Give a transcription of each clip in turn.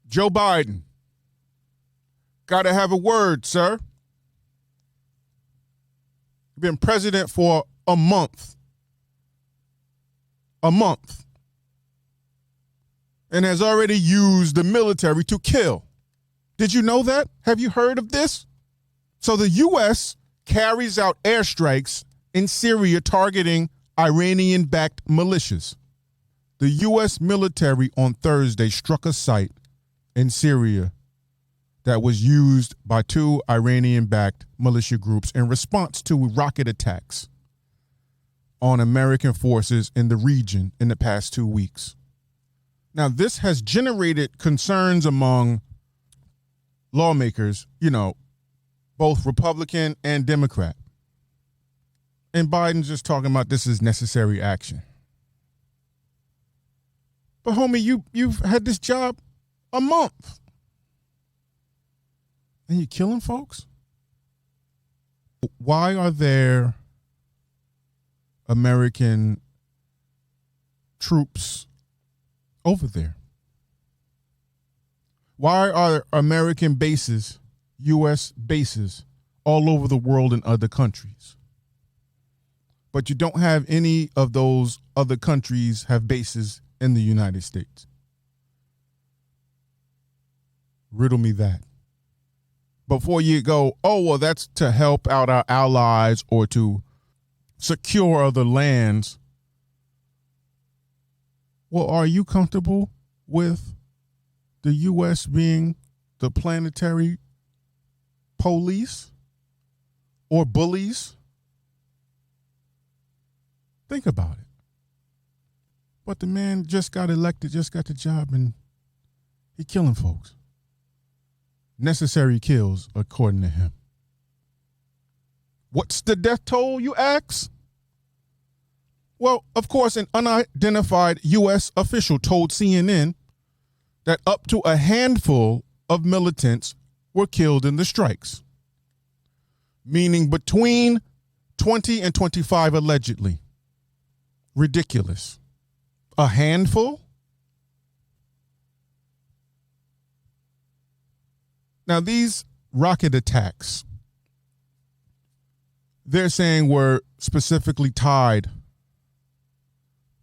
Joe Biden, got to have a word, sir. You've been president for a month. A month. And has already used the military to kill. Did you know that? Have you heard of this? So the U.S. carries out airstrikes in Syria targeting Iranian-backed militias. The U.S. military on Thursday struck a site in Syria that was used by two Iranian-backed militia groups in response to rocket attacks on American forces in the region in the past 2 weeks. Now, this has generated concerns among lawmakers, both Republican and Democrat. And Biden's just talking about this is necessary action. But homie, you've had this job a month. And you're killing folks? Why are there American troops over there? Why are American bases, U.S. bases, all over the world in other countries? But you don't have any of those other countries have bases in the United States. Riddle me that. Before you go, oh, well, that's to help out our allies or to secure other lands. Well, are you comfortable with the U.S. being the planetary police or bullies? Think about it. But the man just got elected, just got the job, and he killing folks. Necessary kills, according to him. What's the death toll, you ask? Well, of course, an unidentified U.S. official told CNN that up to a handful of militants were killed in the strikes, meaning between 20 and 25 allegedly. Ridiculous. A handful? Now, these rocket attacks, they're saying were specifically tied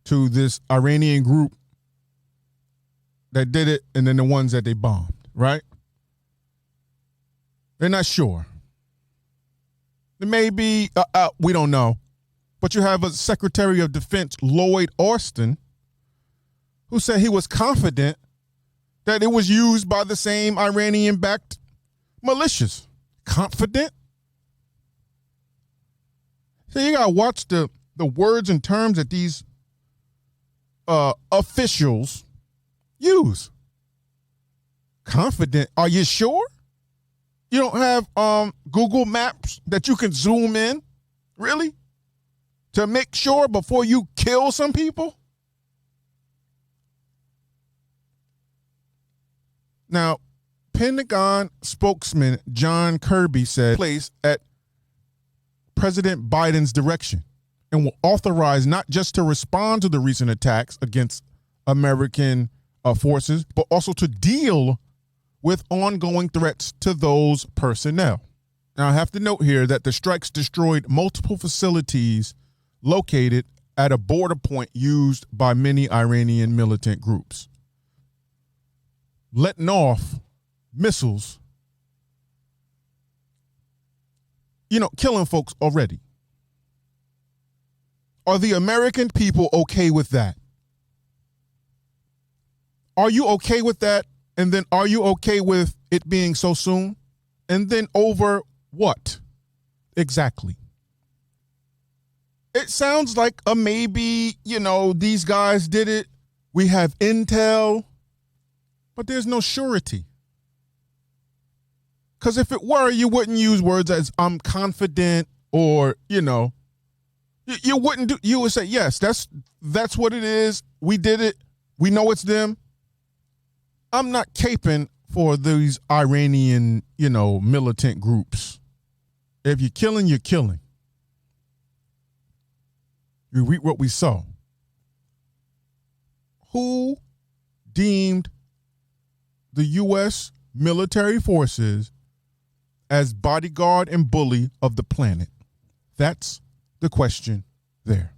to this Iranian group that did it and then the ones that they bombed, right? They're not sure. It may be, we don't know. But you have a Secretary of Defense, Lloyd Austin, who said he was confident that it was used by the same Iranian-backed militias. Confident? So you got to watch the words and terms that these officials use. Confident? Are you sure? You don't have Google Maps that you can zoom in? Really? To make sure before you kill some people? Now, Pentagon spokesman John Kirby said place at President Biden's direction and will authorize not just to respond to the recent attacks against American forces, but also to deal with ongoing threats to those personnel. Now, I have to note here that the strikes destroyed multiple facilities located at a border point used by many Iranian militant groups, letting off missiles, killing folks already. Are the American people okay with that? Are you okay with that? And then are you okay with it being so soon? And then over what exactly? It sounds like a maybe, these guys did it. We have intel, but there's no surety. Because if it were, you wouldn't use words as I'm confident or, you wouldn't do, you would say, yes, that's what it is. We did it. We know it's them. I'm not caping for these Iranian, militant groups. If you're killing, you're killing. You reap what we sow. Who deemed the U.S. military forces as bodyguard and bully of the planet? That's the question there.